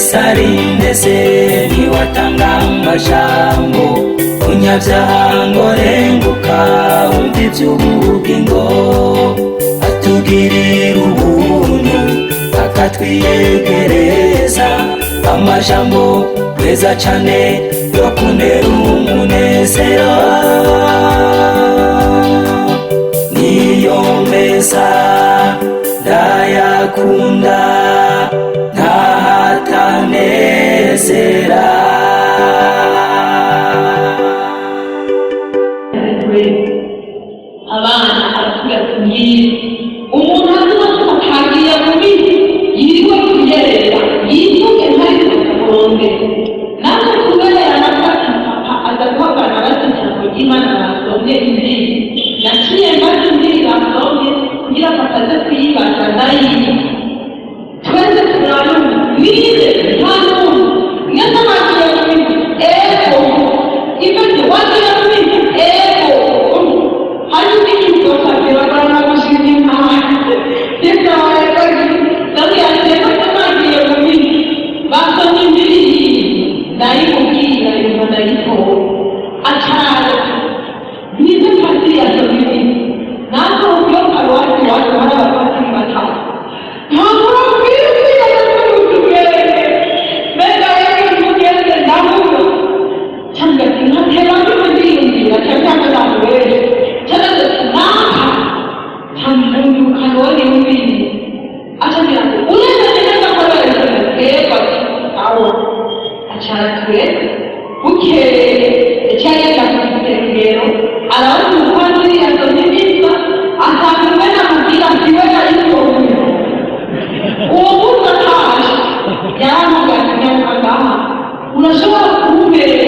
wese ari ndetse niwatanga amajambo umunyabyaha ngo renguka wumva iby'ubugingo atugirira ubuntu akatwiyegereza amajambo meza cyane yo kunera umunezero niyo meza ndayakunda ntahatanezera abana aratubwira umuntu azima akagiye muri yiriwe kuyerera yivuge ntari kuronde nawe kubera nafata papa agakwagana batijambo ry'Imana basomye imbere naciye maze imbere basomye kugira bataze kuyibaza ndayizi twese turabona nize hano ngenda bagiye muri ego ibyo wagira muri ego hari n'ikindi cyose bagana gushimira Imana ndetse abayobozi ndabiyanze ko bagiye muri basomye imbere ndayikubwira yumva ndayikora acana nize pasi yasomye nazo uburyo paruwasi wacu hari abapasi batatu ntabwo bakwiriye y'utugere mbega y'utugere ndavuga cyangwa se nkateba n'umudiyumvira cyangwa se namuwere cyangwa se naka ntamukano wari w'ibindi acagira ngo urebe neza ko barerekana twebwe aho acatwe bukeye cyari yakafitengero aravuga umupadiri yasomye neza asanga n'amabwira siwe yayisomye uwo munsi ataje yaramugaje nyamagaha urashobora kumubere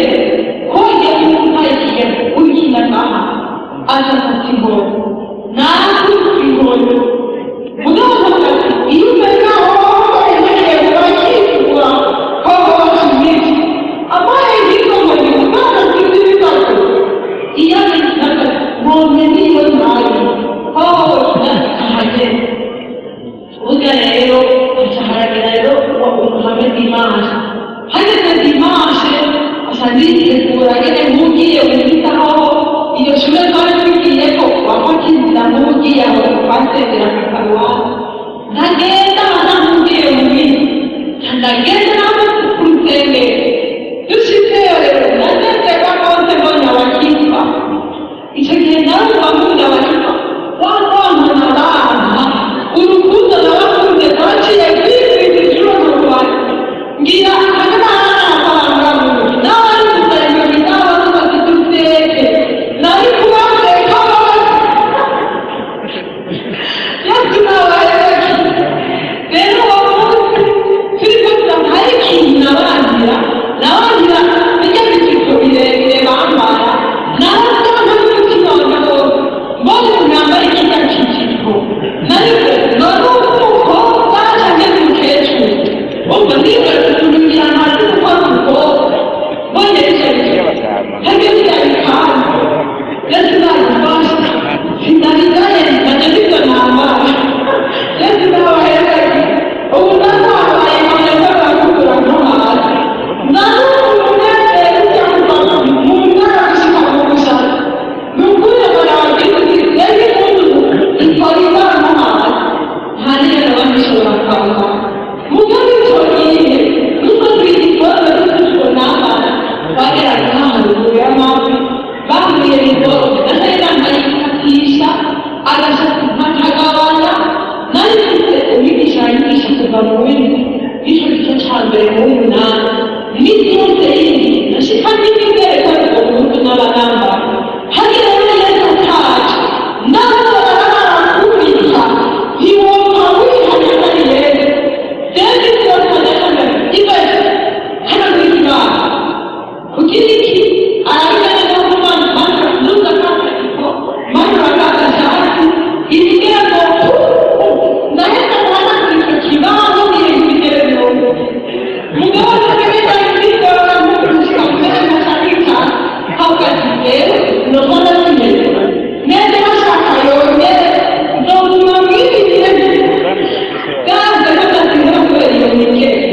ko igihe umutayikiye ugina ngaha azafata ingoro natwe ingoro mugabo ati iyo umeze aho barekeye barakikura ko bakimeze amaye y'ingoma ni umwana ufite ibibazo iyo abitaka none niyo nayo ahageze burya rero acaharagera rero umuhame dimanche hageze dimanche asanitegura nyine mugiye witaho iyo shure twari tugiye ko wakwakiriza mugiye aho twasezera ku paruwasi ndagenda ntamugiye mubi ndagenda nabo ku rusengero dushitseyo rero ndageze rwose mbonye abakitwa icyo gihe nawe bamunda bakitwa wakwamana abana urukundo nabakunze twaciye kwifuriza inshuro mu Rwanda ngira akanama n'abari gusanga n'abari bafite urusenge nari kubateka yesu nabareke rero uwo munsi turi kugira ngo hari ikintu nabangira bijya biciko birebire bambara nawe cyangwa n'umutima wanjye wose mbonye umuntu yambaye ikijya cy'ikiko nariko none uko bajanye n'umukecuru ubwo niba tuturugira amazi kuko ari umukobwa mbonye icyo hageze yabikanda yesu nabifasha sinarigaye ntajya nibyo nambara yesu nabahereye ubu nababaye nkajya ndabakugura nk'amazi nanubu umunezero cyangwa umuntu arabishika mu gushaka ni ukuri barababwira uti rero umuntu ikora ibara n'amazi hariya nababishobora kwambara mugabo icyo gihe nuko twita ikibazo cy'uko n'abana bageraga haruguru y'amazi bambwiye rwose natari nambaye ikatisha agashaka nkakagabanya nari mfite umwigisha yanyigisha kuva mu windi icyo gice cya mbere mu w'umunani iminsi yose yindi nashika n'imitereko ariko umuntu n'abanambara hagera rero yesu ataje nabo barakubita ntiwumva wihanyana ni yesu rero ibyo twajakana ibaze hano n'imana kugira iki arabigana no kumana mana nuza kakatiko mana bakakaje hasi ibigera ngo ndahita kubona kuri icyo kibazo n'ibintu bigera birombe mugabo akagenda kwitwara mu kurushika kubera amasharika hakazi rero nobona kimeze neza bashaka yongere nzobuzima bw'ibi bihe gaze batazingira kubera iyo mikeke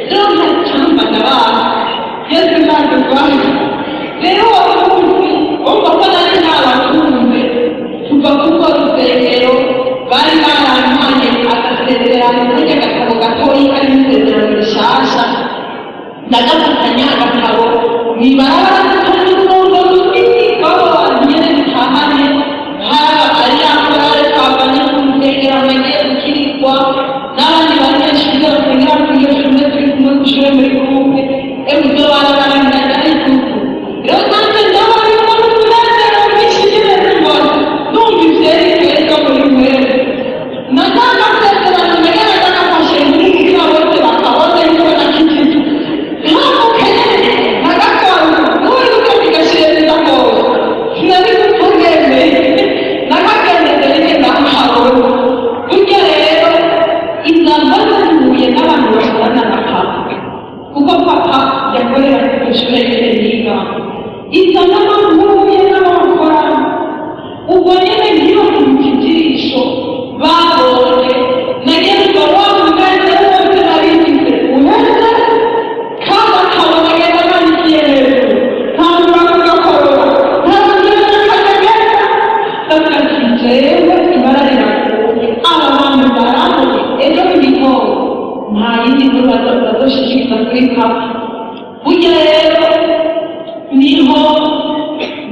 rero ntacamba ndabaha yesu ntabwo rwanda rero wakunzi umva ko nari ntabakunze tuva kuko rusengero bari barantanye agasezerano kajya agatabo gatoyi karimo isezerano rishasha ndagafatanya agatabo mw'ibarabara kandi n'urundo runini baba bantu nyene dutahanye haba ari akorare twavanye ku rusengero bagiye gukirirwa n'abandi banyeshuri basengera kuri iyo shume turi kumwe gushure muri groupe ibyo barabarangira ariko rero nanjye ndabona umuntu umunezero mwinshi nyene mbona numva ivyerekeye ko muri mwere natanga amasezerano megera ndagafashe muri kugira bose bakabona yuko nakijije kuko papa yakorera ku ishuri yiga iza n'amahuye n'abakora ubwo nyine ngiyo ku kijisho babonye nagezwa wamuganje wose nabigize uheze kandi akabona agenda manikiye hejuru ntabwo bagakorora ntabwo ngenda akagenda ndakatijewe ibara rirakuye aba bantu barabonye ejo mu gitondo nta yindi nzu bazoshishikariza kuri papa burya rero niho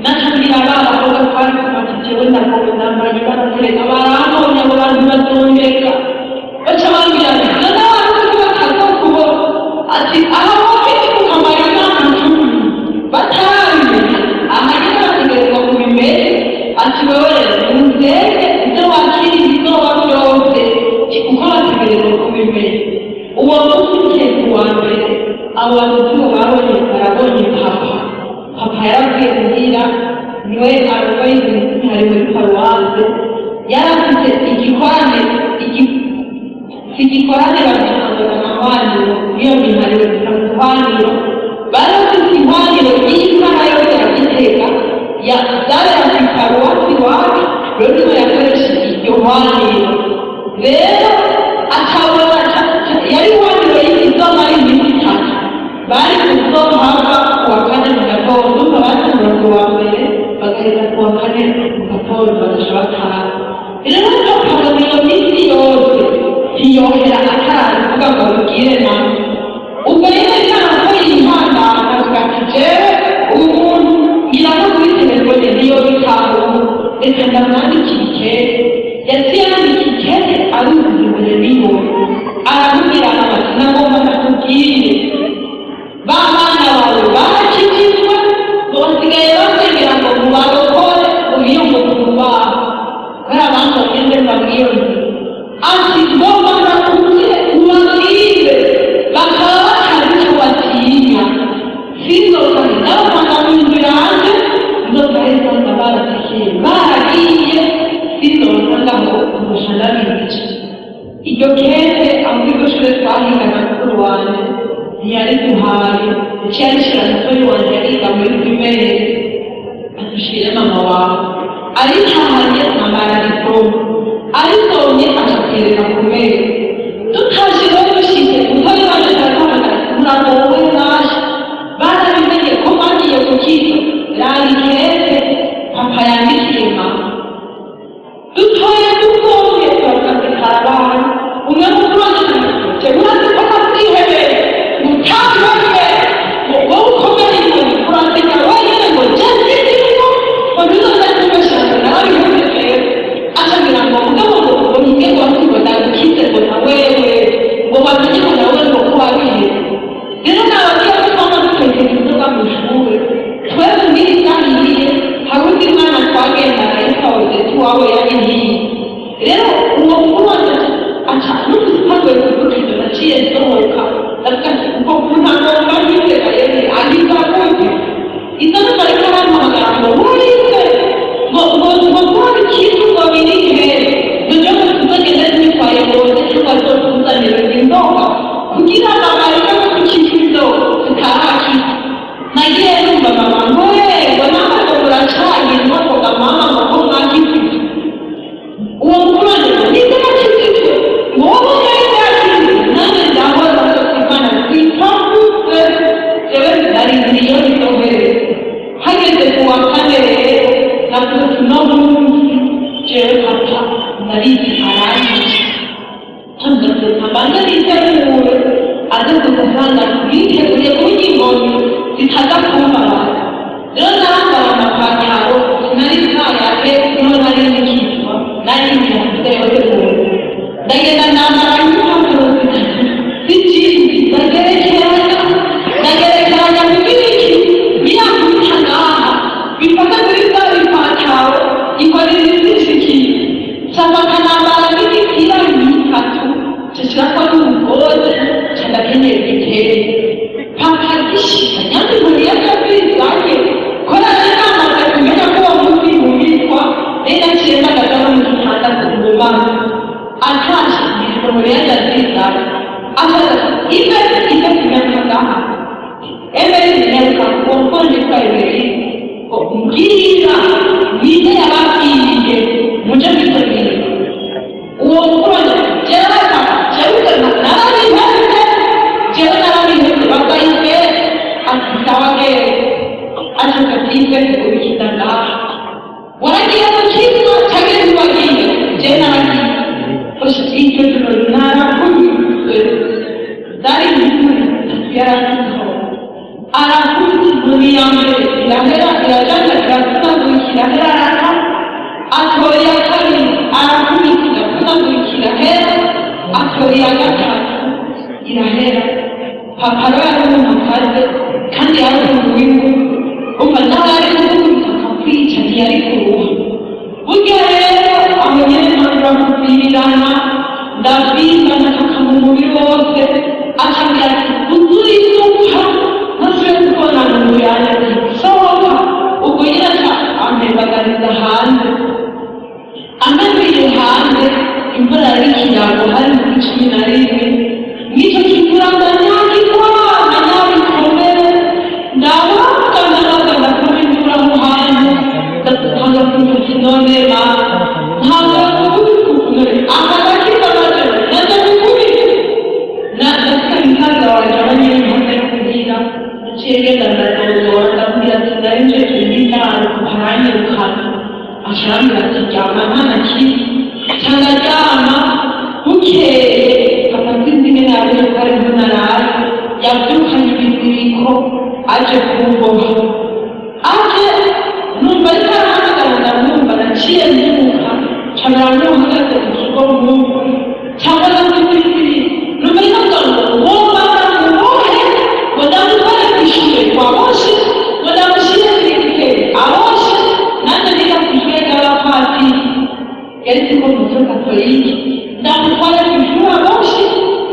natubwira abakobwa twari kumati jewe ndakowe ndambaye batureka barambonye abo bantu bazongeka baca bambwira ati none abantu batazokubona ati aha bafite kukamara n'ahantu batarabimenya ahageze bategerezwa kubimenya ati wewe muzenge ibyo wakiriye ibizoba byose kuko bategerezwa kubimenya uwo munsi ugiye kuwa mbere abo bantu babonye barabonye papa yarabwiye muhira niwe arobaye ibintu hari muri paruwase yari afite igikorane bagitangaza amahwaniro niyo mihariwe muhwaniro bari bafite ihwaniro y'intara yose ya Gitega zabera ku paruwasi iwacu rero niwe yakoresheje iryo hwaniro rero akabona yari ihwaniro y'izoma ari iminsi itatu bari kuzohava kuwa kane mu gatondo abatangura kuwa mbere bagaheza kuwa kane mu gatondo bagaca bataha rero papa iyo minsi yose ntiyohera atari kuvuga ngo abibwire nawe ubwo nyine ntabwo yihangana avuga ati jewe ubu muntu ngira no kuri telefone niyo bitaho reka ndamwandikira ikete yaciye yandika ikete aruzuza imbere niwe aramubwira ati nagomba nakubwire ba bana bawe barakijijwe ngo basigaye basengera ngo mubarokore uhiye umukuru wabo kubera abantu bagende mbabwire ati ngomba nakubwire ubabwire bakaba batari icyo batinya sinzokane nabo kwanga mu nzira hanze nzokaheza nga baratekeye baragiye sinzosanga ngo umushana bibice iryo kete aho iryo shure twahigana mukuru wanje ntiyari duhaye cyari shiratoyi wanje yariga muri primere atushire mama wawe aritahanye amara diplome arisomye acaterera ku meza tutashe rero dushize umutari waje turahamagara muragowe nashe barabimenye ko bagiye ku kigo rari kete papa yandikiye mama dutoye dusomye turakazikara abantu umwe mukuru wanje urazi ko atihebeye mutabibaye wowe ukomeye ngo urandika wenyine ngo jazirimo wabizoza kubashaka narabihebeye acabwira ngo mugabo ngo nige ngo wakibona gukize ngo na wewe ngo bamenye ngo nawe ngo ko wabihe rero nabagiye gusoma dutekera inzoga mu ishuri twese mbiri cyahiriye hari undi mwana twagendana yitwa Odette wawe yahiye rero uwo mukuru wanje aca n'udusipagoye kudukizo naciye nsohoka ndavuga ati kuko kunagomba yitega yene ahita gute izo numa ariko arampamagara ngo wurize ngo kubona ikintu ngo birihe nibyo ngo tuzagende tubitwaye ngo ejo bazotuzanire indoka kugira ngo amareke no kukikizo tutahakika nagiye numva mama ngo yego nawe ngo uracanye nkoga mama ngo ko mwakikije uwo mukuru ninde nakikije wowe yari yakije nanjye ndabona ko Imana twite bitaza kumbabaza. Rero nambara amapantaro sinari bwayake niho nari nikitwa nari nkiyakuze yose umuntu ndagenda nambara impapuro zitatu z'ikindi ndagerekeranya kubiriki biyakubita ngaha bifata kuri za bipantaro ikorera izishikiye nsaba akanambara n'imipira y'itatu nshyirako n'umugozi ndakenyera igitenge paka gishika nyandi muri yakabizanye korana inama kumenya ko uwo munsi mubitwa rero cyenda gatanu mu gitandatu mu bana atashe ibintu muri yakabizanye akaza ibe kunyamagaha nyaruka kuwakonje kwa iberi mbwira bite yababwiye muje kwitabira uwo mukuru jewe narabiheze bagahise akisabage ashakatize kubikita ngaha waragiye mu kigo cyangwa ntiwagiye jewe naragiye iryo joro narakubise zari ibituri yarasizeho arakubise inkoni ya mbere irahera irajanja irasuzagurikira herarara atoya kabiri arakubise irasuzagurikira hera atoya gatatu irahera papa yari umuntu akaze kandi yari umuntu w'imbuga umva nawe ari gukubita akakwica ntiyari kuruha burya rero aho nyene ntangura kuvirirana ndavizana kaka mu mubiri wose acambwira ati uzuri isuka ntasubire kubona mu yanjye sohoka ubwo nyine aca ampembagariza hanze amperuye hanze imvura yari ikirango hari muri 11 n'icyo kivura ndanyagirwa ndanyabikomere ndabagana kuba imvura mu hanze ndatanga kuvuga inonera ntabwo kubikukumere akagakiza amajoro ndabikubise ndasika imisaza wanjye abanyine impamvu yo kugira naciye genda ndazongora ndabwira ati nari nje tugitanu haranyirukana ashambira ati ryama ntanakiri cyangwa ryama bukeye amazina imwe nawe ariho narari yabyukanye ibiziriko aje kumboha aje numva ariko arahamagara ndamwumva naciye mbyuka cyangwa muhagaze ku kigo mwumva cyangwa namwizirikiri numva ariko avuga ngo ngomba ndamubohe ngo ndamutware ku ishuri waboshe ngo ndamushyire serivise aboshe nanjye niga ku ishuri ry'abapatiri yari siko muto katolike ndamutware ku ishuri aboshe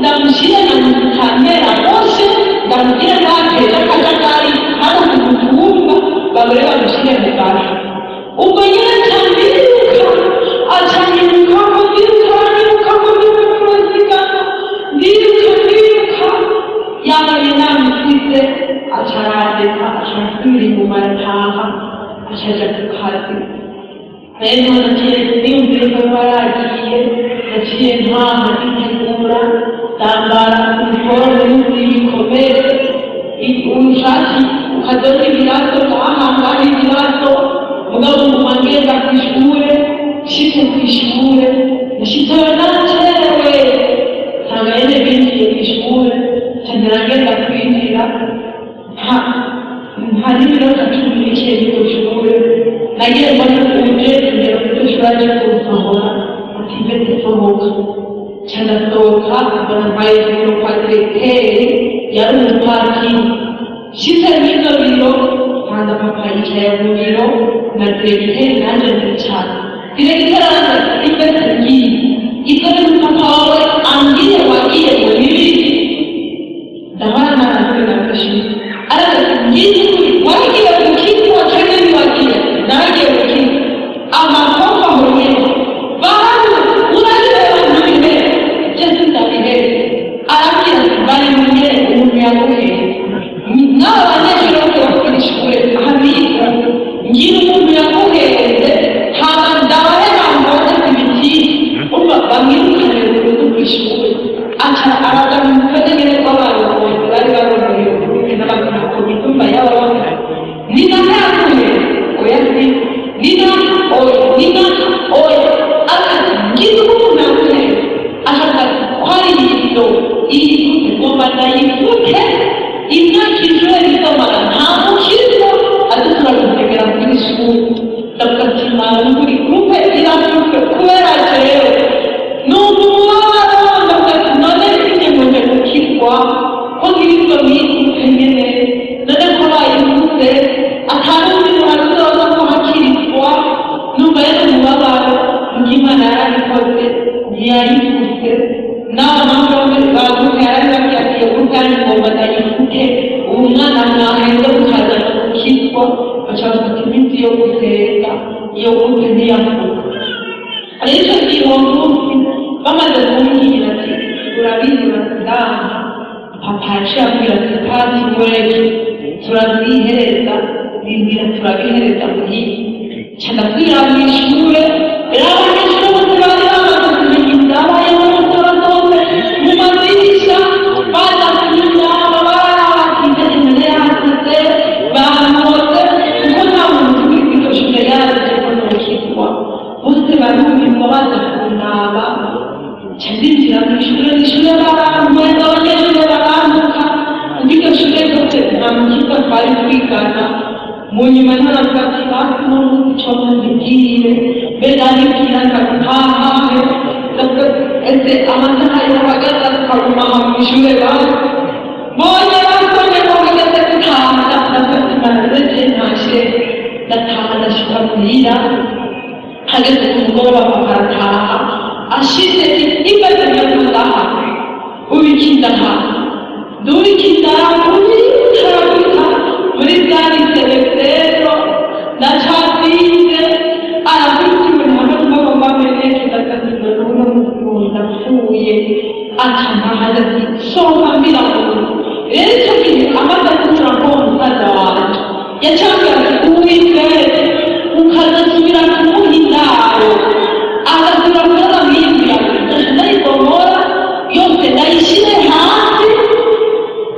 ndamushyire na mutambera aboshe ndamugire ntateje akajagari hano ku mutumba bagore bamushyire mu bantu ubwo nyine cyambiruka acanyiruka ngo ndiruka yambaye inama isize acarandika ashasubira inyuma yataha ashaja ku kazi rero naciye niyumvire ko baragiye naciye ntaha nitegura ndambara uniforme y'uburiri bikomeye ushati ukadoda ibirato ndahahangana ibirato mugabo nguma ngenda ku ishure nshitse ku ishure nashitseyo nacerewe nsanga nyene binjiye ku ishure ncagera ngenda kwinjira nta n'iminota 10 niciye ku ishure nagiye mbona uje kugera ku ishure aje kunsohora ati mbe nsohoka canasohoka mbona mbaye biro kwa diregiteri yari umupatiri nshitse mw'ivyo biro nsanga papa yicaye mu biro na diregiteri nanje ndicara diregiteri araza imbere ngiye ibyo ni papa wawe ambwiye wagiye mu bibiri ndabona naravuye nafashije araza ngiye wagiye mu kindi wacanye ntiwagiye nagiye mu kindi amakofa mu nyene bantu urareba mu bimere byose ndabihere arabwira ati bari mu nyene umuntu yaguheye nawe abanyeshuri bose bakora ishure ahabiga ngira umuntu yaguheze hama ndabahera mbona ibiti umva bamwirukane n'ishuri ndavuga ati mwana buri gurupe irafutse kubera jewe numva umubabaro ndavuga ati none sinjye ngoje gukirwa ko ngirizwa mwigurupe nyene none ko bayivuze atarundi muhazoza ko hakirizwa numva yari umubabaro ngimana yarabikoze ntiyayivuze n'abamama baguhe yarabibabwiye gutanga ingoma ndayivuge ubu mwana mwaheze mukazana gukizwa baca bafata iminsi yo gusenga iyo gute ntiyavuga rero icyo gihe uwo munsi bamaze kumbwira ati urabizi basigaha papa yaciye abwira ati pasi mureke turavyihereza bibwira turabihereza muhira ca ndabwira mw'ishure rero abanyeshure bose bari bamaze kumenya ibyabayeho umusoro zose mu madirisha baza kunyuramo barabakize imbere yasize bamuze kuko nta muntu uri kw'iryo shure yaraje ko nokizwa bose barumirwa baza kunaba ca ndinjira mw'ishure baramweza abanyeshure barambuka iryo shure zose nta mukiza twari twigana mu nyuma ntaravuga ati basi n'ubu icyo mbibwire mbega nibwira ngatahahe ese amasaha y'abagaza tukaguma mu ishure basi mbonye basomye ko hageze gutaha ndavuga ati marazeje ntashe ndataha ndashika muhira hageze ku mugoroba papa arataha ashize imbere ndaha ubikindaha dubikindaha tarabuka muri byari telefero ndacatinze arabitiwe hamwe n'umugabo bameneke ndakazizwe n'uno mutunzi ndapfuye akanahana ati sohoka mbirabura rero icyo gihe amaze kutura ko umusaza wanje yacambwira ati uwizere ukazasubira kumuha indaro agasubira kuzaza mwiyumvira ndayigomora yose ndayishyire hasi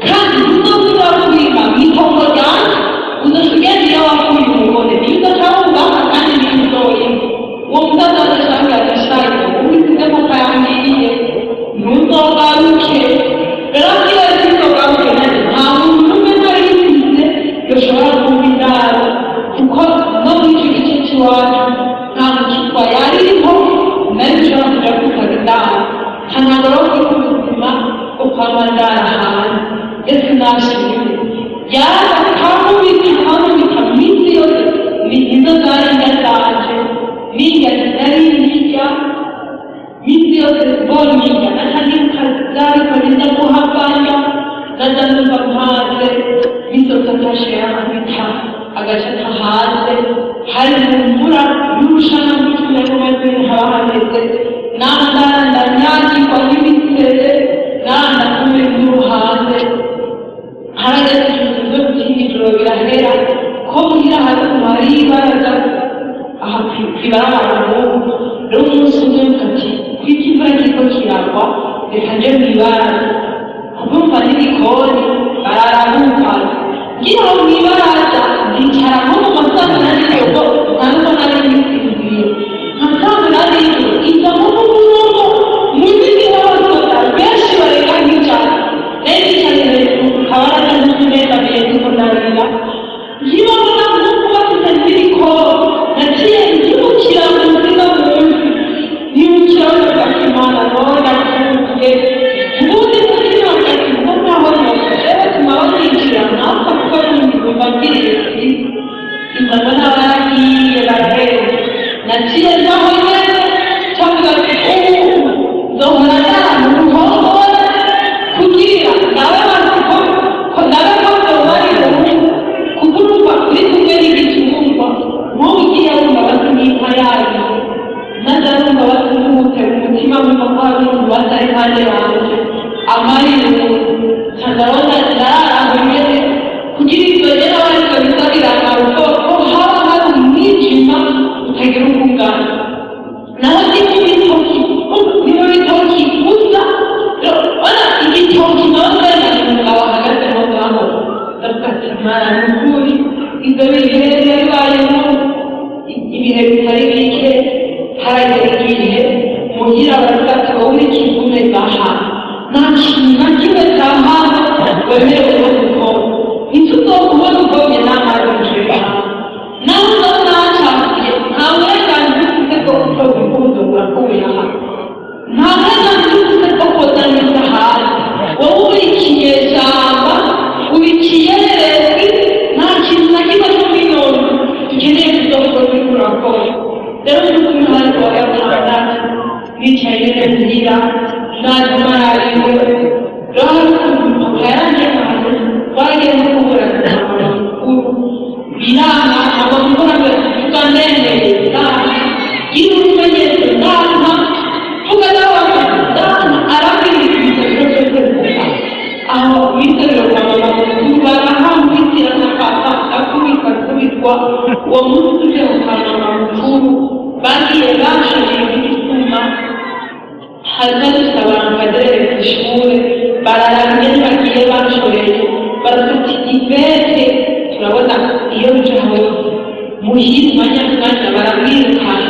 kandi uzosubira kubika mw'itongo ryanjye uzosigaye iyo wakuye umugore niyo udashaka kandi ntibizoye uwo musaza adashaka agashaka ubisize papa yambwiye ntuzogaruke rero niyo ntizogaruke nanjye nta muntu n'umwe ntari bisize yoshobora kumva indaro kuko no muri icyo gice cy'iwacu nta mukitwa yaririho nari nshobora kuja kwitaba indaro nta ntabwo rero kuko ubuzima bwo kwama ndara hanze ese nashimye yaraza kamubita minsi yose nizo zari ndya zanje ninga zitari ndya minsi yose boniga natanibuka zariko nija kuhavanya naza numva mpaze misozi atashe yankubita agaca atahaze hari mumvura y'urushana rw'ishure rw'amazini haba hameze nandara ndanyagirwa n'ibisebe nandakume n'uruhanze harageze ibintu byo ijoro birahera ko muhira hasi hari ibaraza aha kw'ibarabara n'ubu rero umunsi umwe ati kwita imvura kiriko kiragwa reka nje mw'ibaraza kumva n'igikoni bararabuka ngira aho mw'ibaraza ndicara nko mu masaha nariyo ntabwo nari nisinziye nkasanzwe nariyo iza nko mu murongo muziki w'abasoda benshi bareka nk'ijana rero yicaye hejuru kabaraza n'utuneza birenziko narira nkibabona nk'uko bafite n'ibikoro naciye nkimukira mu nzira munsi nkimukira bagakimana none akuye ubundi kugira ngo ati ngo ntaho nofashe batuma bakinjira ntapfa kuko n'ingumba bw'irisi imbaga n'abaragiye barahera naciye ntaho nyene cyangwa ubu zohora n'ahantu ruhongore kugira nawe baziko ko nawe kose bariro kuko urumva uri kumwe n'igicumba nk'ubu ugiye wumva basa n'inka yayo naza numva basa n'umutera umutima wumva ko hari umuntu basa impande yanjye amariro ndabona nararaho nyene kugira ibyo rero bariko bisabira amaruko ko haba hari umwijima utagira uko ungana naho n'ibitoki niba bitoki gusa ona igitoki nawe umugabo ahagaze aho ngaho ndavuga ati mwana ni ukuri ibyo bihe bibayemo ibihe bitari bike haragera igihe muhira baravuga ati wowe n'ikivume gaha nta kintu na kimwe cya hanze wemerewe no gukora nicyo uzokubona uvomye n'amazi ujura nawe muhira nazimarariwe roho yaranjyanye twagiye no kubura amakuru biranga abakora tuvuga ndende gira urumenyetso ndana vuga n'abantu arabwiriza aho bitabira abantu barahamwitira n'akapa akubika kubitwa uwo munsi uje ukana mukuru bagiye bashoreye igituma hazarisa abantu bagereye ku ishuri bararamye bagiye bashoreye barafite ivete turabona iyo bicawe muhira umwanya barabwirukana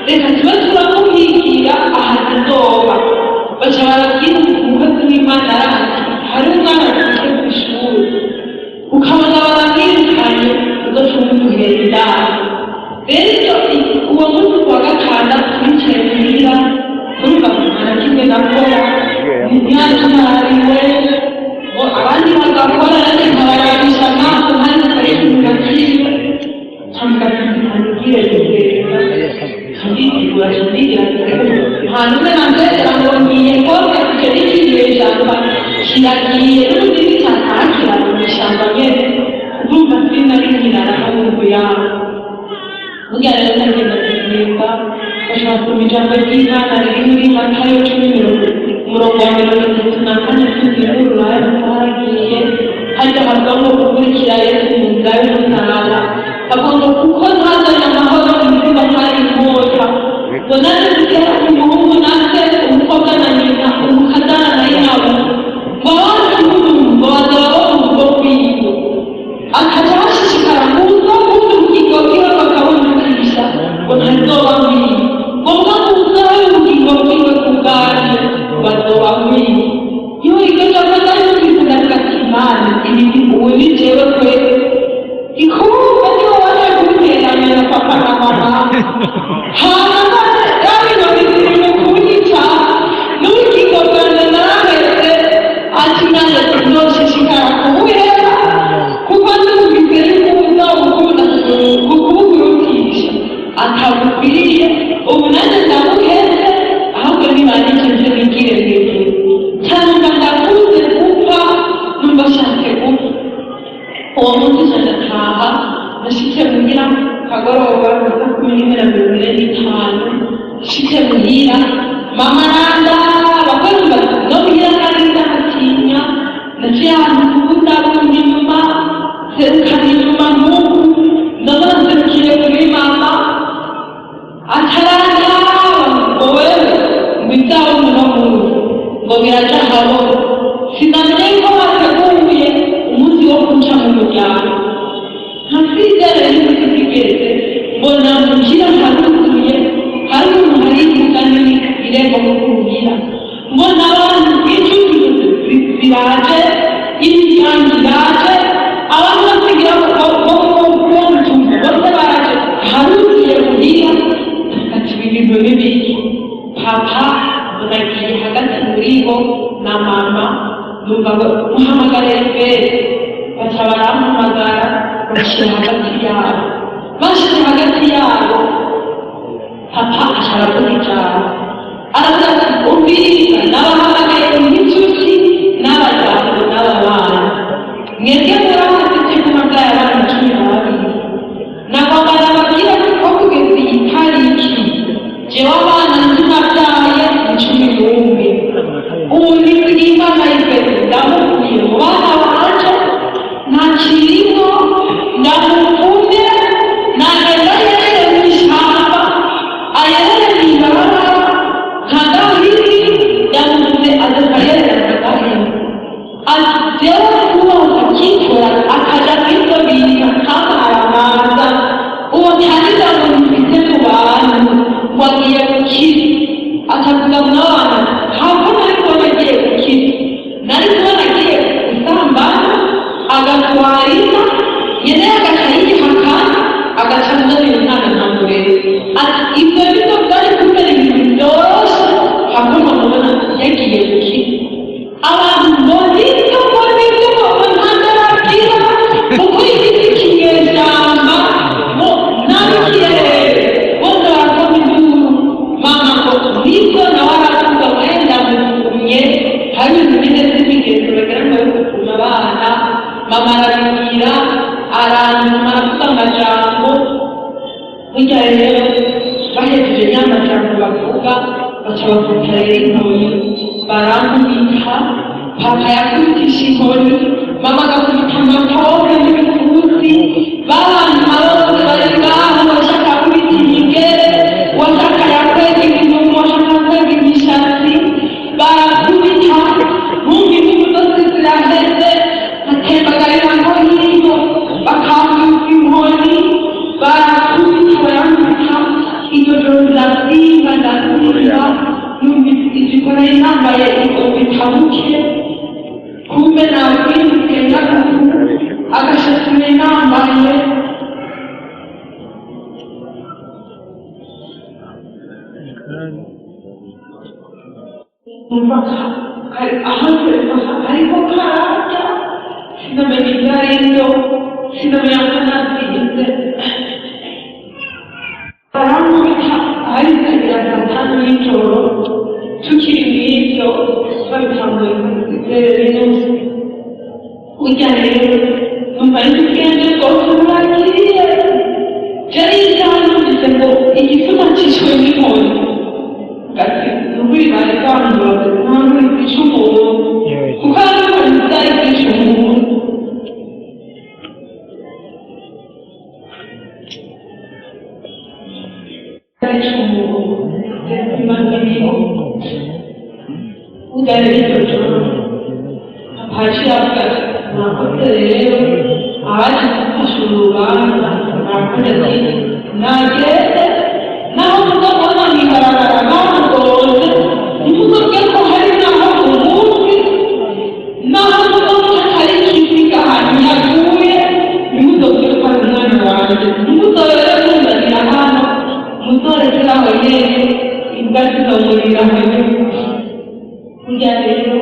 reka tuba turamubwira aha tuzoba baca barabwira umukozi w'Imana arazi hari umwana afite ku ishuri ukabona barabwirukanye ugatumumuhera indani rero uwo munsi wa gatandatu bicaye muhira urumva kumara kimwe nakora ntiyazumariwe abandi bagakora nanjye nkabarabisha amaso nanjye nkarishimira kiwe nkamugabire kugenda nkabitigura hanyuma nambesera ngo ngiye koga icyo n'ikigiye ijambo kiragiye n'ubundi bitakakira mu ishyamba nyene urumva sinarinkirana n'umuntu yawe burya rero ndagenda kurimba bashobora kumva ijambo ry'Imana riri muri Matayo 10:34 tuziburura twaragiye hajya havamo gukurikira Yesu mu nzira y'umusaraba agomba kuko ntazanye amahoro imitima ntari inkota ngo naje gutera umuhungu natwe umukobwa na nyina umukazana na nyabo ngo abana ngo bazaba ubwo bwiwe akaja bashishikara kuza kundi ubugingo bwiwe bakabumukisha ngo ntazoba mwiwe ngombwa kuzaho ubugingo bwiwe ku bwanjye bazoba mwiwe iyo iryo jambo ndarivuze ndavuga ati Imana ibi ubu ni jewe kweli ikumva niwo waje kuteranira papa na mama hanyuma yabino bizirimo kunyica n'ubugingo bwanjye narahetse ati nanjye tuzoshishikara kubuhera kuko ndumvise yuko uzawukunda kukubukurukisha atabukwiriye ubu nanjye ndabuhetse ahubwo nibanyikize bigire bwite cyangwa ndakuze gupfa numva nshatse gupfa uwo munsi ndataha nashitse muhira kagoroba saa 11:45 nshitse muhira mama nanda bakwemba no muhira kandi ndahatinya naciye ahantu kubundi inyuma serukana inyuma nk'uku ndabona nserukire kuri mama ataranya ngo wewe ngo ibyawe muno muntu ngo biraja habona sinamenye ko bateguye umunsi wo kuca mu muryango ntasizere n'ibiti bigeze mbona muhira haruzuye hari umuntu arigiza n'irembo mu kuhira mbona abantu b'inshuti ziraje imiryango iraje abantu basigira bontumva bose baraje haruzuye muhira ati ibintu n'ibiki papa unagiye hagati muri bo na mama numva muhamagara mbere baca barampamagara bashyira hagati yabo bashyira hagati yabo papa ashaka kubicara aravuga ati umviriza n'abahamagaye nk'inshuti n'abajyana n'ababana mwebwe murahafite kumagara abana 12 nagombaga babwira ko kugeza iyi tariki jewe abana nabyaye 11 ubu ni bw'Imana y'ifete ndamukuye mu bana banje ntakirimo ndamukunde nagenda yerere mu ishyamba ayerere mw'ibarabara nkagahiri ndamukunde azakayerera nkagahiri ati jewe kuba ukakitora akaja kw'ibyo bintu kamaramaza uwo ntangira ngo nifite mu bantu wagiye gukira akavuga mwana ntabwo nari kubona agiye gukira nari kubona agiye gusambana agatwarira nyene agacayihakana agacamuzanira umwana ntamurere ati ibyo bizo byari kubera ibintu byose hakuna mubona yagiye gukira abantu bonito ntandarabwira uko igiti kinyeshyamba mo nabikirere bose barakoze induru mama ngo nibyo nawe aravuga wenda burya rero bahejeje nyamajambo bavuga baca bafata rero inkoni barankubita papa yakubitisha inkoni mama agakubita amapombe n'ibikuzi babana bose bari ngaho bashaka kubita imigere washaka yakwega inyuma washaka kwega imishatsi barakubita bumva imvugo zose ziraheze batembagarira ngo hino bakambika inkoni barakubita barakubita iryo joro ndasimba numvise ijipo nari nambaye igomba itabuke kumbe nakwinduke n'agafu agashatsi nari nambaye numva ariko kararya sinamenya ibyo ari byo sinamenya ko nasinze barankubita aharitabira saa tanu y'ijoro tukiri mw'ibyo babitanguye kuzizere neza burya rero numva ari ubwenge bwose burakiriye byari isaha numvise ngo igitsina cyishwe n'inkoni gati nuburi bari bwanduraga ntabwo bwica umuntu kuko ari inkoni zari bwica umuntu udare iryo joro haciye avuga mwakoze rero abaje gufasha urubanza mwakoze nagende naho muzabona mwigaragara bamugonze ntimuzoge ko hari naho umunsi naho muzabona hari ikiziga ahantu yaguye ntimuzoge ko ari umwana wanjye ntimuzobere muzanira hano muzorekera aho nyene imbwa zizomurira aho nyene burya rero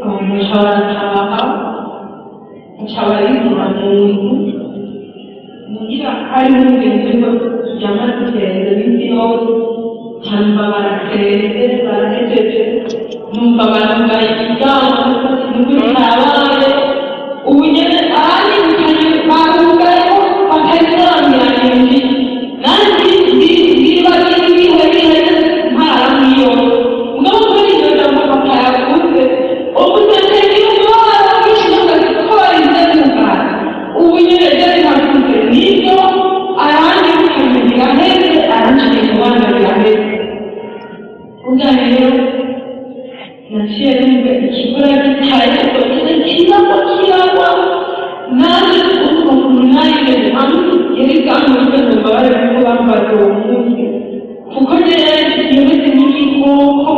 abantu barataha baca barizura muntu mugira ari mugenzi we yamaze kugenda iminsi yose cyangwa barasenze barahejeje numva barambaye ikiganza nukuri karabaye ubu nyene abandi barugayeho bakayisobanurira ibindi nanjye ndiba ibihe ntara nk'iyo mugabo kubera iryo jambo papa yavuze ubuzatenge umubara w'ishyaka ko barize mugara ubu nyene byari bavuze nibyo arandi mukamenya biraheze aranciye kubana biraheze burya rero naciye numva ikigora gitaye cyose kiragwa nanjye uko umuntu nayigeze hamwe yari bwamurwe numva bari kuko bambaza uwo munsi kuko rero yemeze n'igikoko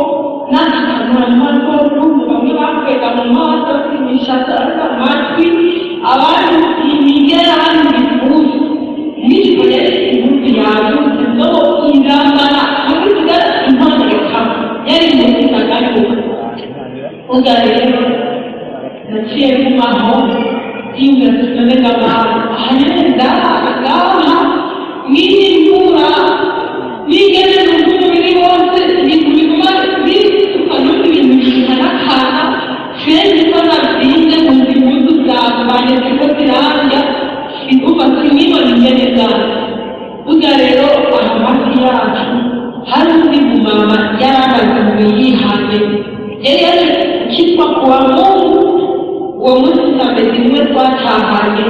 nanjye akanura mu maso n'ubu bamwe bakwega mu maso imishatsi ariko amatwi abandi imigera abandi ibifuza n'ijipo rero impuzu yabuze zo indambara hamwe sigara impano yakama yari munsi nagaruka burya rero naciye kumaho yumva sinamenya abantu ahanyene ngaha n'imvura n'ingene n'umubiri wose biguma bisuka n'ibintu bikanakana fenzi ko nazinze mu impuzu zagabanye ziko zirandya biguma sinibona ingene zazo burya rero aha hafi yacu hari undi mumama yari amaze mu yihane yari yaje kitwa kuwa Mungu uwo munsi samedi nimwe twatahanye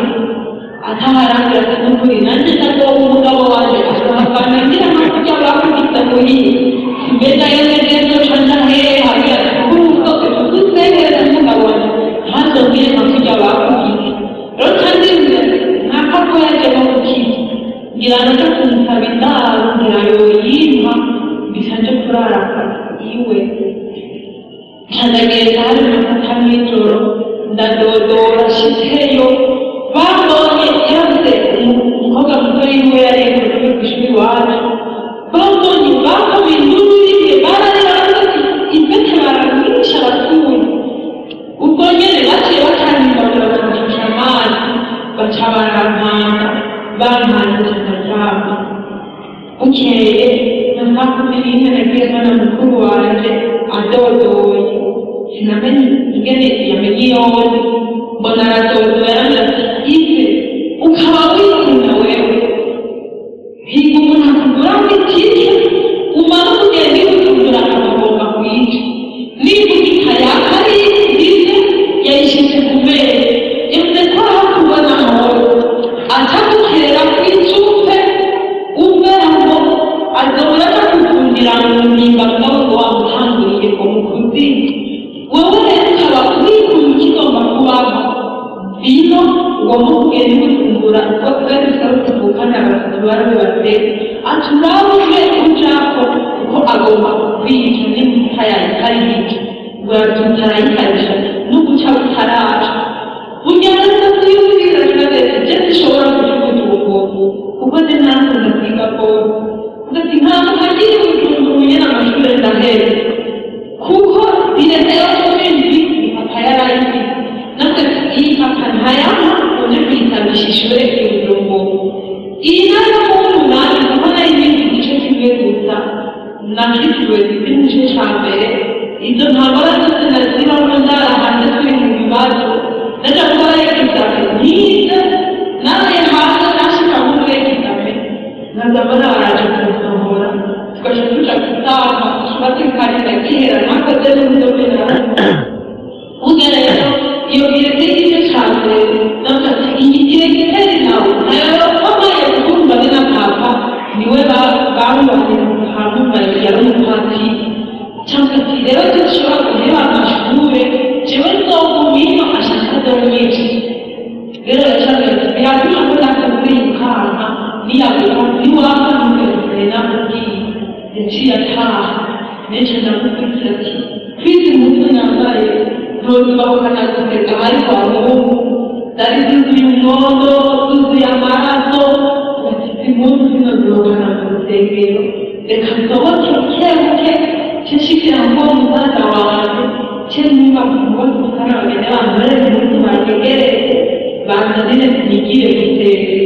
ataharangira se n'ukuri nanjye ntabwo umugabo waje akahakana ngira ngo kujya bakubita muhiye mbega yene neza canda hehe hariya kuko usoke tudusengereza umugabo waje ntazobwire nka kujya bakubita rero kandi ntapfa ko yaje no kukiza ngira naje kumusaba indaro ngira yoyimpa mbisa nje kurara iwe nkandagenda hari masata mw'ijoro ndadodora shiteyo babonye yose umukobwa muto yiwe yarengeje kw'ishuri iwacu babonye bakomye induru bararira bati impete baramwisha aratuye ubwo nyene baciye batangimbagura bakabashusha amazi baca barampanda bampanda ndaryama bukeye na saa kumi n'imwe nagiye mbona mukuru wanje adodoye sinamenye ingene yamenye yose mbona aradodoye arambwira ati ize ukaba wikunda wewe higa umuntu bino uwamubwiye n'ubujumbura ko twari dusaba tuvukana abatatu bari bateye ati urabuze ujako kuko agomba kwica n'imbuta yawe itari mike ngo yatutarayikarishya n'uguca butaraca burya neza tuyumvira turabese je zishobora kujuguta ubwonko kuko je nakunze kwiga bwonko ugati ntabwo hagiye ubujumbuye n'amashuri ndahera kuko birezeho kubindi bifata yarayifite natwe tuyifata ntayama uje kwitabisha ishure ubujumbuye iyi nayo umunani kuko nayo ibindi gice kimwe gusa nakitiriwe igice ca mbere izo ntambara zose nazibamo ndarahanze turi mu bibazo naja gukora ekizame ntize nawe hanze nashika muri ekizame nazabona baraje kunsohora tugaca tuja gutama tubatekarira kera nakoze n'umudomera burya rero iyo bireke igice ca mbere navuga ati iyi diregiteri nawe nayo wamaye kumva ni na papa niwe bamubanye ahantu bayigera n'umupatiri cyangwa ati rero dushobora guheba amashure jewe nzogumino ashaka domyinshi rero yashaka ati bihagije ko nakaguri yukana niyabura niwaka ntukerefere namubwiye yaciye ataha menshi ndamukurikira ati kwizi mutwe nambaye ntozibahukana gutega bari kwa muhungu zari zuzuye umwondo zuzuye amaraso ati zimunsi zinozibahukana mu rusengero reka nsohoke bukebuke nshishikira ngo umusaza wanjye cyangwa ngo dusana bagende bambare umunsi bategereze banzanire nigire giteke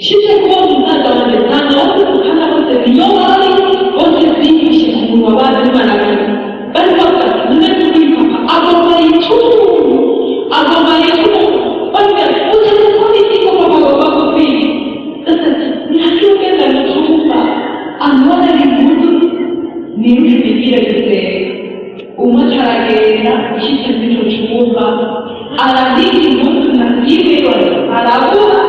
shije kuba umusaza wanjye cyangwa wo gukana bose niyo bari bose bigishe ku munwa bazi baragana bari bavuga ati none tubipapa agomba icumu bambwira utari kuri iki ko bagomba gukwiye ese ntihacyugenda n'utumva amabara y'impuzu niruke nigire giteke umwe aragenda ishyize muri icyo cyumba arahiga impuzu na zimwe arabura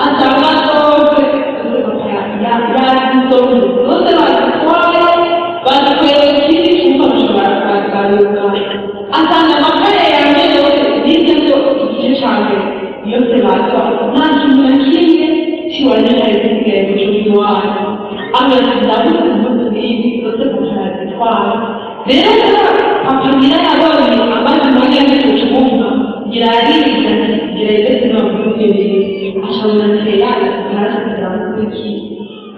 asanga zose yazizoze zose bazitwaye bazitwaye ikindi cyumba bashobora kugaruka asanga amakaye yanjye yose n'ibyo byose igice cya mbere yose batwaye nta kintu na kimwe kiwanyura zisigaye mu cyumba iwawe amazina impuzu n'ibi zose bakazitwara rero akamira yabonye amazi magana y'icumba girariza gireze no kumbiri ashobora kera karasira kuki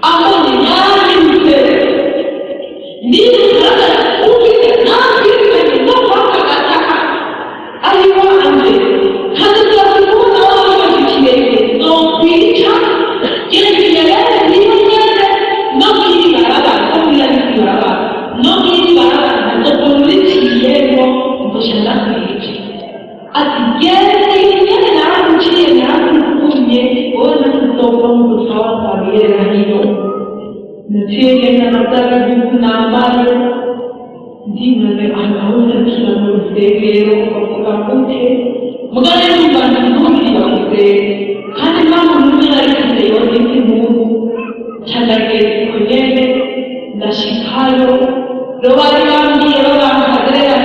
abonye yanyuze niba ufite ntabwo no kwaka gataka ariho anje kandi twakubona wabonye ikirenge no kwica kirenge yare niba nyene no kwibaraba no kwibaraba no kwibaraba ndokurikiyeho ndashaka kwica ati gere naramuciye naramukumye wowe natuzova mu gusawa twabwire hino naciye genda nataka igihugu nambaye ndimane aho ndakira mu rusengero bavuga gute mugane n'umwana n'umubiri bavuze kandi mpamvu n'umwe narifite yose nk'impungu cyandageze kugende ndashikayo bari bambwiye babahagarara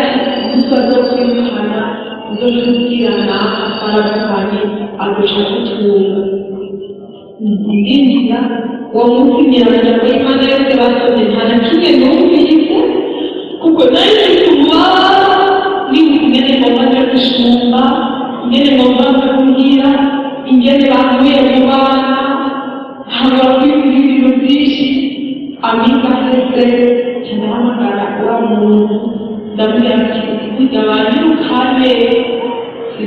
gusa zo kwirukana zo kubwirana arabukanye agusha gutunga ndinjira uwo munsi nyirabajya muri imana yose basomye nta na kimwe numvise kuko nari bituma ingene ngomba nja gushumba ingene ngomba kubwira ingene bakuye mu bana haba kwibwira ibintu byinshi amiga hese cyanahamagara wa muntu ndabwira ati kujya banyirukane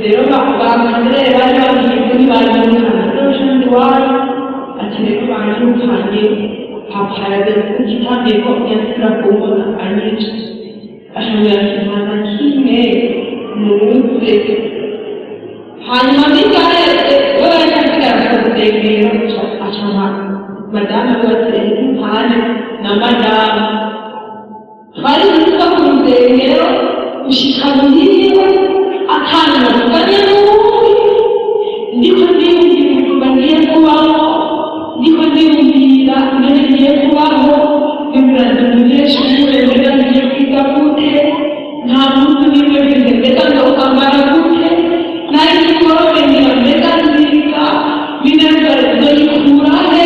rero bakandere bari bagiye kuri banyirukana n'ushandi wayo ati rero banyirukanye papa yageze ku gitambiye ko yasira kubona anyica ashobora ati nta na kimwe nuwutse hanyuma bigaretse we barashakira akarutegera acana madamu wese impande na madamu bari kuvuga ku rusengero gushika muhiriwe atanga kuganya n'ubundi ndiko ndiyumvira ngiye kubaho ndiko ndiyumvira ingene ngiye kubaho bimuraza umunyeshure mbega ngiye kwiga gute nta muntu n'imwe bize mbega ndokambara gute nari kubaho zoyikura he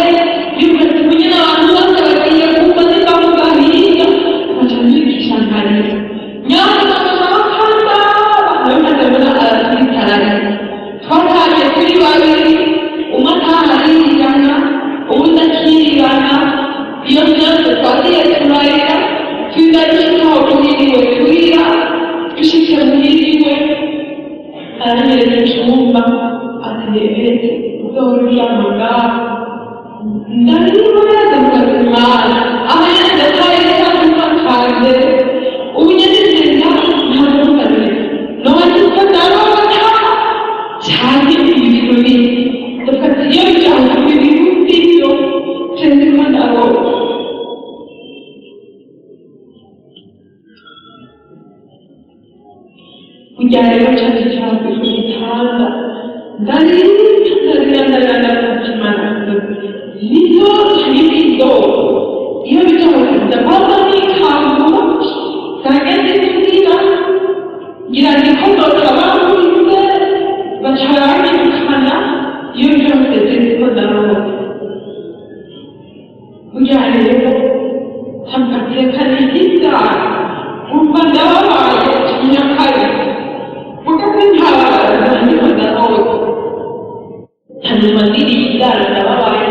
yubatse uburyo n'abantu bose bagiye kumva zibavuga hirya baca bigisha nkari nyamara n'abakanda bakabona arazitaranye twataje kuri babiri umwe ataharigana uwundi akirigana iyo byose twagiye turarira tugarishikaho tuririwe turira dushike muhiriwe aranyereza icyumba ategereze uzoryamaga ndarimo yazamuka imana aho yadataye cyangwa ubu nyir'izina ntabwo mubarize nubakitwa ndarota cyane ibintu bindi dufata iyo bijyanye ibintu by'ibyo cyangwa ndarota kugira rero cyane cyane ku gitanda ndarira kutimana nizo n'ibido iyo bijya baza n'ikangura zageze kugira ngira nikodoka bakuze baca barabikana iyo byose ziriko ndarota kugira rero hagateka n'igitara umva ndababaye kinyakare hanyuma ndirigara ndababaye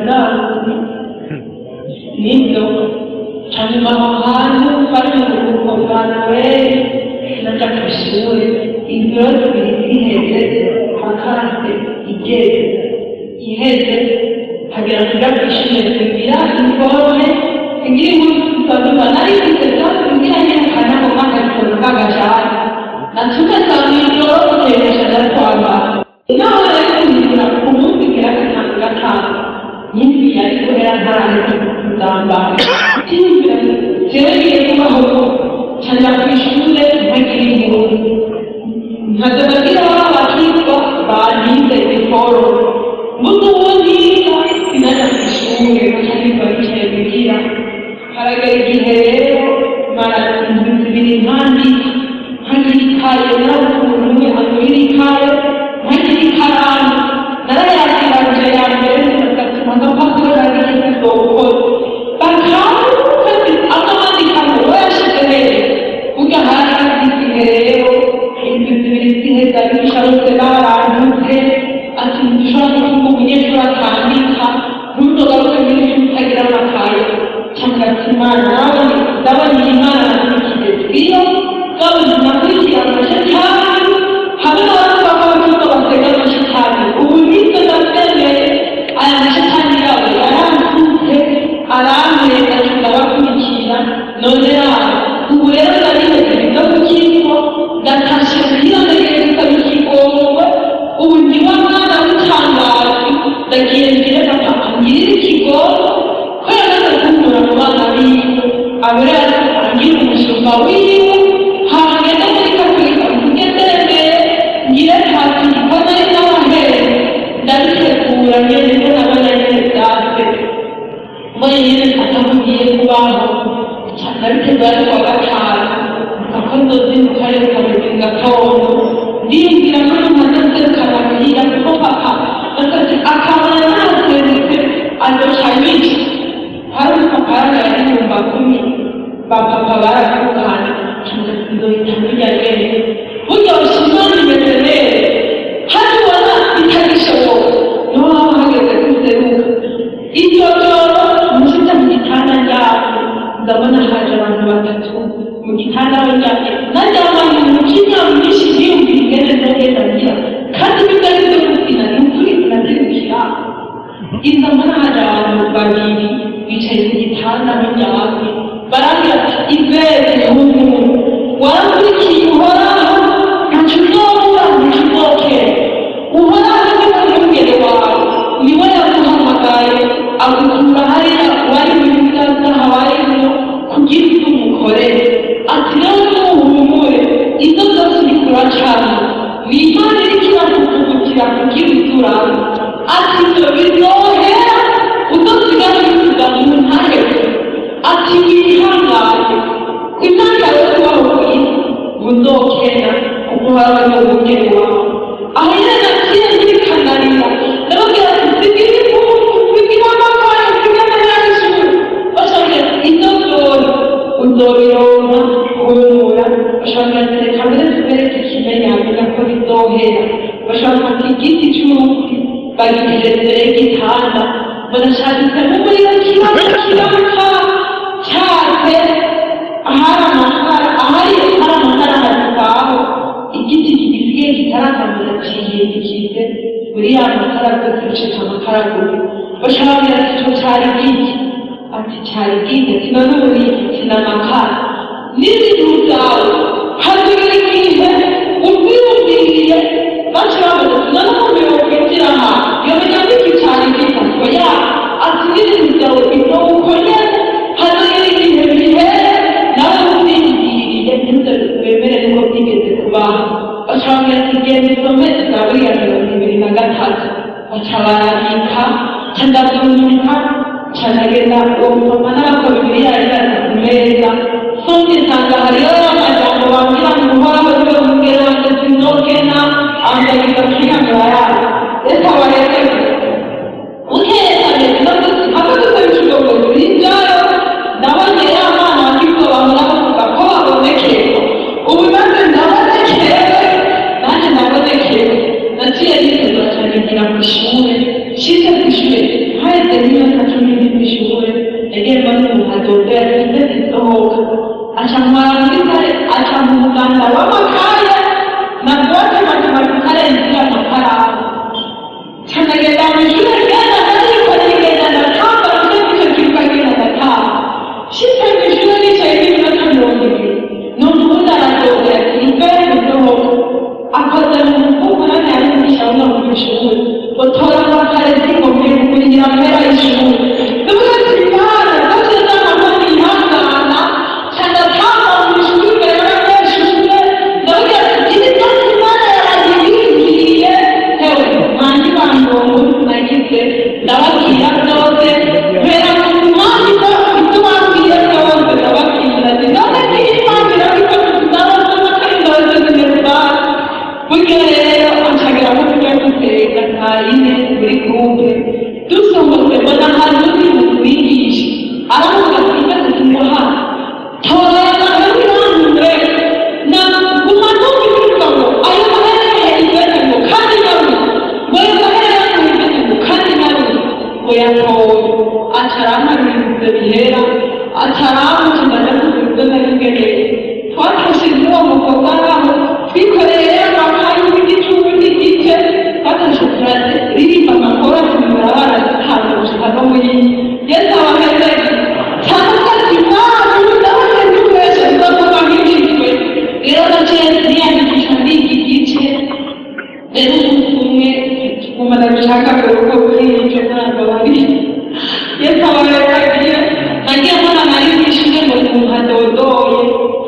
ntabwo nibyo hanyuma aho hantu bari mu rugo rwawe najya ku ishuri ibiro bibiri biheze hakarase igeze iheze hagera kuja ku ishuri tugira informe tugira inkuru tukavuga nari mfite byose tugira nyekana mu makarisono k'agashari natuka samiro kuteresha ndakwambara naho rero kugira ku munsi gira gatanu nyinshi yari kubera ntarane kuzambara cyiyumvira jewe ngiye kubaho cyane ku ishuri ntagira inkuru nkazababwira baba bakitwa banize biforo mutu ubundi sinajya ku ishuri kandi babicaye bigira haragera igihe rero mara indwi zibiri mpandi nkagirikaye n'ukuntu umwe agirikaye nkagirikaramu narayakiranje ya mbere ngatuma agapapuro nageze sokora bakamukazi akamandikamo wayashize neza burya hari igihe rero indwi zibiri ziheza bisharutse barantutse ati ntidushobora kuvuga umunyeshuri atandika ntuzogaruke muri cyo utagira amakaye cyangwa ati imana ndabona iyi mana nakurikiye twiyo gabanya nakurikiye amashitani habe n'abantu b'abakristo basega amashitani ubu nibyo ndabyemeye aya mashitani yabo yarantutse aramureka ndabakurikira none nawe ubu rero ndariheze biga ku kigo ndatashe kugira ngo ngereka bikigomwe ubu ndi wa mwana w'itangazi ndagiye ngire papa ngirire ikigogo ko yamaze kunkura mu bana biwe abure arangira umushumba wiwe hagenda muri kafurika mugendere ngire hasi mbona ari n'abahere ndabitegura ngeze ko n'abanyanyene byase mbona nyene atamugiye kubaho ndabitegura ari kwa gatanu ako ndozimuka rero kameze gatondo ndiyumvira ko namaze kababwira ko papa basati akabona natwendetse adoshanyije hari papa yari nyumba kumi bapapa baravugana ndohita murya rwene burya ushimana imeterere hati ubona bitagishoboka niho haba hageze kuseruka iryo joro mushitse mu gitanda ryabo ndabona haje abantu batatu mu gitanda baryamye naryamanye umukinya mwinshi niyumvira ingene nogenda ngira kandi bitari byo gukina ni ukuri turazirukira iza mbona haje abantu babiri bicaye ku gitanda baryamye barambwira ati ivete y'umuntu warakurikiye uhoraho ntacyo uzobura ntacyo uzokera uhoraho ni we mwungere wawe ni we yaguhamagaye agukura hariya wari mu biganza habayemo kugira ibyo umukorere ati rero ntuhumure izo zose urikura cyane ni imana iriko irakuvugutira kugira ibyo uraba ati ibyo bizohera uzosigara bisubiza mu ntaheze ati wihangane imana yo kubaho ku isi buzokena kuko haba ari umugeni wawe aho nyine naciye nzikanarira ndababwira ati bashobora gufata igiti cy'umuti bagiterera imbere y'igitanda bagashakisha n'umuriro kiramuka cyatse ahari amakara hatwaho igiti gisigaye kitarakamira kihindikize muri ya makara byose bicika amakara gusa bashobora icyo cyari igiti ati cyari igiti ati none ubu kinamakara n'ibintu byawe hazigara igihe ubwiyumviriye bashobora none ubu bikwinjira aha iyo bijyanye n'iki cyari igiti ati ya ati n'ibintu byawe bito ukore hazigara igihe bihe nawe ubwiyumviriye ntibyo wemere niko byigeze kubaho bashobora kugenda isome za buriya 2023 baca barabika cyandazunguka cyandagenda uwo mupapa n'abakora Bibiliya yari ku meza songe nsanga hariyo amajambo bambwira ngo uhoraho niwe mubwira wanjye sinzokena ambagiza kwihangana yawe reka bareke uhereye hakaduka ikidogo rinjayo ndabonye ya mwana wakiko bahora bavuga ko babonekeye ubu maze ndabonekewe nanjye ndabonekewe naciye niteza cyane ngira ku ishuri shize ku ishuri haheze n'imyaka 10 ku ishuri yagiye mbona umuhadodera ndetse isohoka aca mwarambikare aca mu muganda w'amakaye na bwote matematikare nzira amakaramu cyandagenda mu ishuri genda ndarikorera igenda ndatamba nicyo kiruka genda ndatamba shize ku ishuri nicaye n'iminota 20 none ubundi aradodera ati imbere isohoka akoze mu mufuko none yarigisha uno mu ishuri utora amakare zingombe kugira mpera y'ishuri ndavuga ati imana ndetse n'amahoni ihangana cyane atanga mu ishuri imbere y'abanyeshuri ndavuga ati ibi byose imana yarabibwiye hewe mwanjye bandongo nagize ndababwira byose mpera ku mpamvu ibyo bambwiye byose ndababwira ati none niba imana irabifata tuzabasoma kandi ndabasoma neza burya rero anshagara ko tujya duteka ntayine muri groupe dusohotse mbona hari undi muntu wigisha aravuga ati ikibazo kimuha torera n'uruhande na guma ntukivuga ngo ayo maherere yibete ngo kandi nawe ngo ayo maherere yibete ngo kandi nawe ngo yatoye acarama ibintu bihera acarama kimaze kuvuga n'ibintu twakashije uwo mukobwa ngaho twikoreye amakayi y'igicundi gice twakashije ririmba amakora tumara barazitanga gushika no muri yesu abaheze cyane ati imana ndabona n'ukwese ndavuga nk'ikitwe rero naciye niyandikisha n'iki gice rero umunsi umwe kumana gushaka kuruko kuri icyo ntabwo bari yesu abaheze nagiye mbona narigishije ngo muhadodoye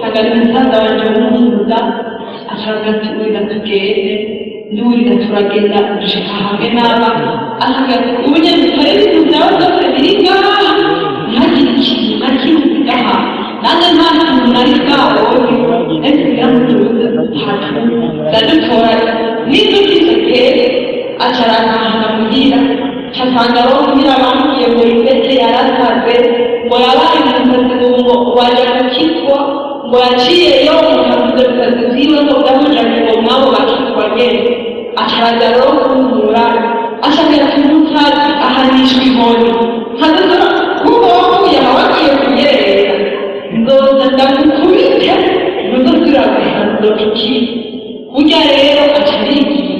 hagati umusaza wanje w'umuhuza ashaka ati urira tugende ndurira turagenda dushika hamwe n'aba ashaka ati ubu nyine dutore ibintu byawe byose biri ngaha ntihagire ikintu na kimwe kigaha nanjye nta kintu nari bwabonye ariko biramutuza hatu ndadutora n'inzuki ziteye acarantahana muhira casanga abo muhira bambwiye ngo ndetse yarasaze ngo yabaye umusatsi ngo waje gukizwa ngo yaciyeyo umuhanuzi umusatsi ziwe ngo bwamujanye ngo mwabo bakizwa nyene acaraza rero kumura ashakira kumutazi ahanishwa inkoni nkazazora kuko wakuye abagiye kunyerera nzoza ndagukubite ntuzosubira guhanura tukiye kurya rero acarigiye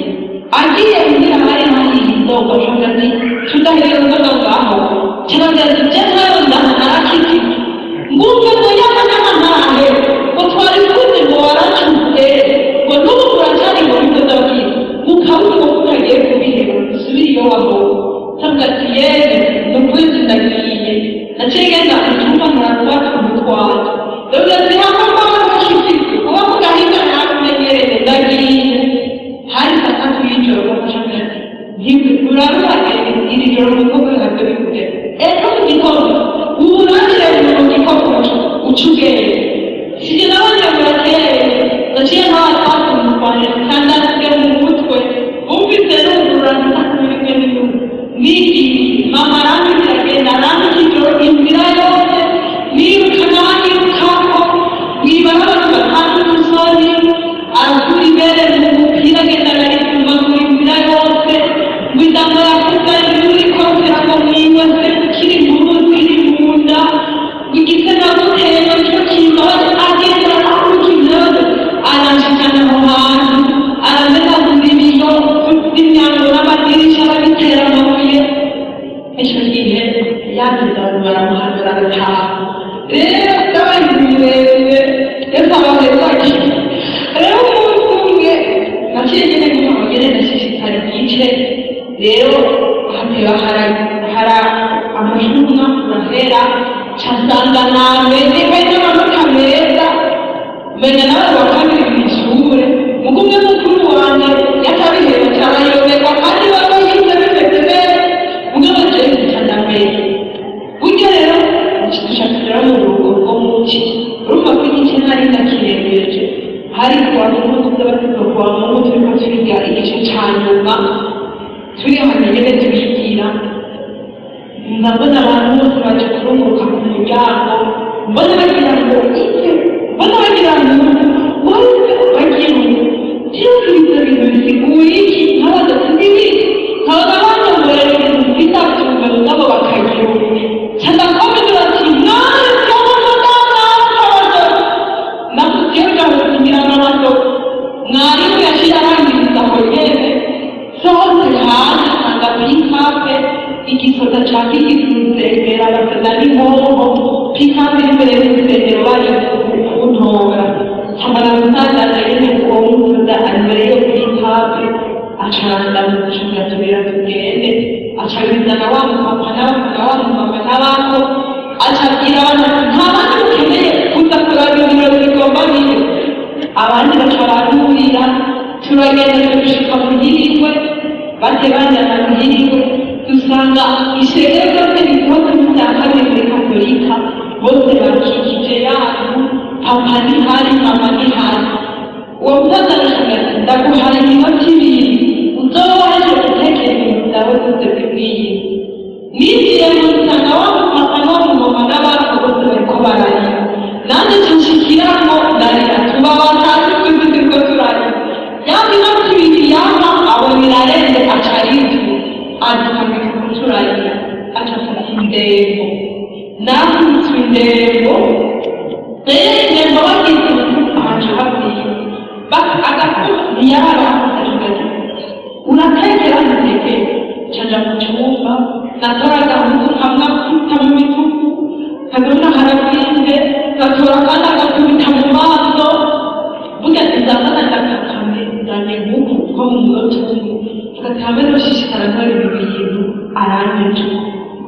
agiye kugira hari indobo ashobora ati tudahereza indobo ngaho cyangwa ati je ntayo narakiti ngumve ngo y'amanyamahane ngo twari kuzi ngo waracutse ngo n'ubu uracyari ngo bidodoki ukabona ngo utagiye kubihera usubire iyo waho cyangwa ati yewe n'ukwezi ndagiye naciye genda icyumba ntaratwaka umutwaro ndavuga ati hano mbaho gashitsi uba mu gahinga ntakumenyereze ndagiye hari saa 3 y'ijoro bafashaka ati ntiburabage iri joro umukobwa ntabwo bikure ejo mu gitondo ubu nagire mu gikoko ucugere sije nabanje murakere naciye ntabatwaka umutwaro kandi asigaye mu mutwe umvise n'urura ntakumenya niki mama rangi biragenda rangi kijoro inzira yose niruka nabanyirukako mwibara abantu batanu umusoni arakura imbere mu mupira agenda bari kumva muri baramuhanura agataha rero byabaye birebire yasabaye rero umunsi umwe naciye nyine nk'amagere ndashishikara igice rero hateba hari amashuri ahera nsanga nameze hari n'amanota meza menya nawe wa kabiri mu ishure mugo umwe mukuru wanjye yatabihera cyane ayoberwa kandi baba yize bimeze neza mugo bagiye gucana mbere burya rero dushakira mu rugo rwo muci urumva ko igice nari ndakiregereje hari kuwa mungu tuzabatizwa kuwa mungu turiko twiga igice ca nyuma turi hano nyene tubigira ndabona abantu bose baje kurunguruka ku muryango mbona bagira ngo iki mbona bagira ngo wese bagiye mu cyangwa ibyo bintu bisiguye iki nkabaza tubibi nkabona banyongorera ibintu bifite akamaro nabo bakagira cyangwa komeza bati nawe nakugira n'amaso mwarimu yashira arangiriza aho nyene sohotse hasi asanga pikape igisoda ca kigizuzengera basaza n'impongo pikape imbere y'urusengero baje kuntora hambara musaza nyene uwo musoda ari imbere yo pikape acaranda mu gushika tubira tugende acabizana wa mupapa n'abamama n'abako acabwira abantu nta bandi mukeneye kuza kuraba ibiro bigomba biri abandi bacararurira turagenda gushika muhirigwe bate banjana muhirigwe dusanga ishengero ryose rikoze mu bya kabiri muri katolika bose bakikije yacu papa ntihari mama ntihari uwo musaza arashaga ati ndaguhaye iminota ibiri uzoba waje gutekera ibintu byawe byose bikwiye ninjiye mu nsanga wa mupapa n'abamama n'abandi bose bariko bararira nanjye nshikiramo ndarira tuba watazi twese turiko turarira ya minota ibiri yama abo birarenze aca arinjye adukamika kuturarira aca afata indembo nakubitswe indembo rero indembo bagize ahaca habwiye agakuru ntiyaba uratekera ntutekere caja mu cumba natoraga mutu kamwe akubita mu bitugu kagona harabwinde gatora kandi agakubita mu maso burya tuzazana ndakakame ndane nk'uku ko mu munota umwe agatame noshishikara nkora ibi bintu aranyica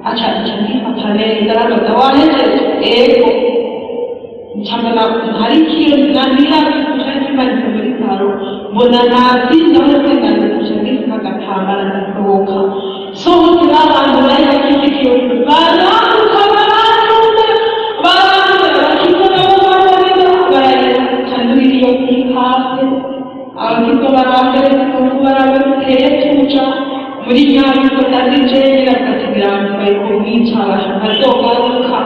aca ndifata neza arabaza wahejeje ego ncambona hari ikiyo nandira kuca kimanitse muri saro mbona nabyinda wese ndandikuca ndifata agatambara ndasohoka sohotse n'abantu bari bakizikiwe baramuka baramuka barakiza nabo bararira kandurira iyo pikape abakizo barateretse kuko barabiteye tuca muri nyabiko ndazijengera akasigira ngo bariko mwica abashaka zogaruka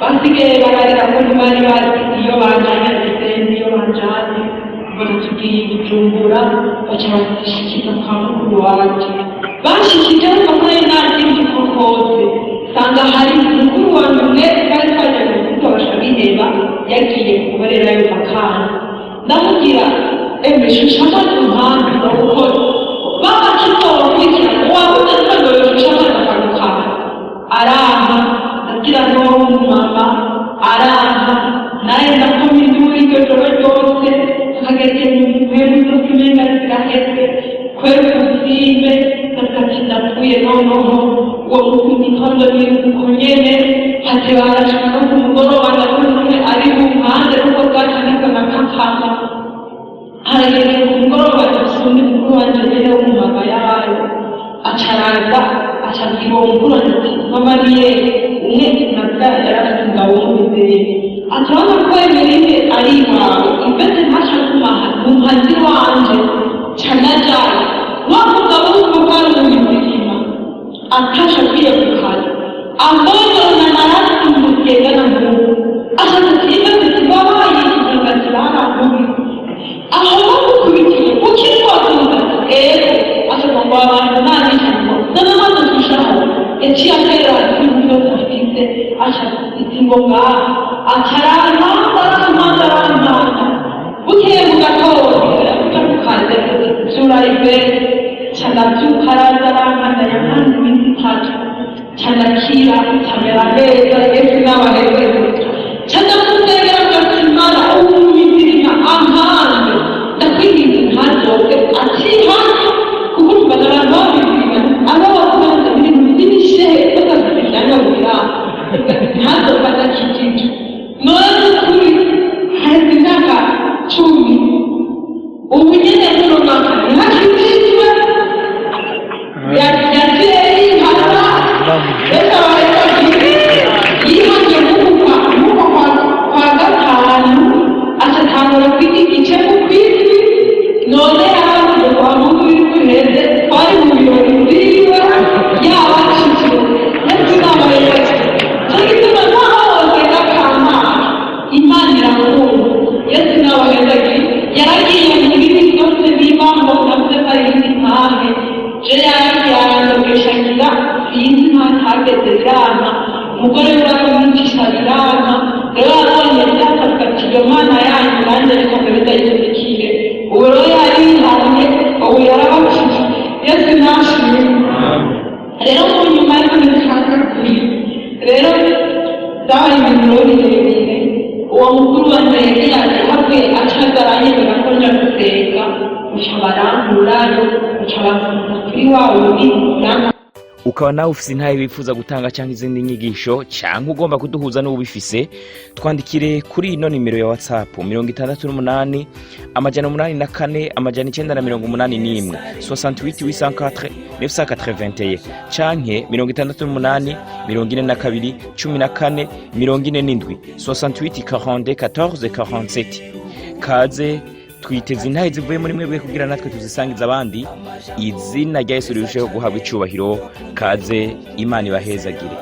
basigaye bararira ko ntibari bazi iyo bajanye agisenzi iyo bajanye mbona tugiye gucumbura baca bazishikiza kwa mukuru wacu bashikije bakoye n'ikindi kose sanga hari mukuru wanjye umwe bari twaje gutosha biheba yagiye gukorerayo makana ndamubwira shusha amazi umuhanda ndawukora babakitoba kurikirana wabuze twagore shusha amazi akagukana aramba ndagira n'uwo mama aramba naye ndakoma induru iryo joro ryose akageze mu mpemu zose umenga ziraheze kwera ubusime gatatu ndapfuye noneho uwo mukundi ikondo niruko nyene hati barashaka no ku mugoroba ndabona ari mu mpande kuko bwacanirwa na kakama harageze ku mugoroba dusumbe mukuru wanje nyene w'umumama yayo acaraza acabwira uwo mukuru wanje ati mama niye umwe nabyara yarafite umugabo w'umuzeye aturabona ko emerine ari iwawe ibese ntasha umuhanzi wanje canajaye wa mugabo w'umugabo w'umuzima atasha kwiyegukana ambonana narasimbukegana mungu ashakatiba zitibabaye kuzangati baramubi aho bamukubitiye ukitwazuza ego ashaka ngo abantu nabijambo n'amaze gushaka yaciye atera ibintu byose afite ashaka iti ngo ngaha acaramanda bukeye mu gatondo utakukaze zura imbere canavyukaraza arankanda yakanze iminsi itatu canakira camera neza yesu n'abahezagire canamusengera gatimana uwumidirima ahandi ndakwinginze ntazoke atihana kuko urumva narababibwira abo bakubanza ibintu by'ibishehe batazibijyanabwira ntazoke adakikije none kuri haheze imyaka 10 ubu nyene muri mwaka ntihakikijwe yagiye yihana reka barekagiye yihangiye muko kwa gatanu acatangura kwiga igice ku kwisi none yaragiye kwa mungu w'iheze twari mu birori bwiwe yabacikije ndetse n'abayobozi cyo gituma ntaho wogera kamana imana iramukunda yesu n'abayobozi yaragiye mu bindi byose bibambo navuze ko ari indi mpamvu je yarandogeshagira sinzi ntageze birana umugore we aramwicisha birana rero arabonye byakavuga ati iyo mana yanyu nanjye reka mbere yizikire ubu rero yarihanye ubu yarabakije yesu ntashimwe rero mu nyuma y'uko nishaka kuri rero zabaye ibintu birebire uwo mukuru wa ndege yahavuye acagaranye bagakonja gusenga uca baramburayo uca bavuga kuri wa wundi ukaba nawe ufise intahe wifuza gutanga cyangwa izindi nyigisho cyangwa ugomba kuduhuza n'ubifise twandikire kuri ino nimero ya WhatsApp 68 884 981 68 981 canke 68 42 14 47 68 42 14 47 kaze twiteze intahe zivuye muri mwebwe kugira natwe tuzisangiza abandi izina rya Yesu rirusheho guhabwa icubahiro kaze imana ibahezagire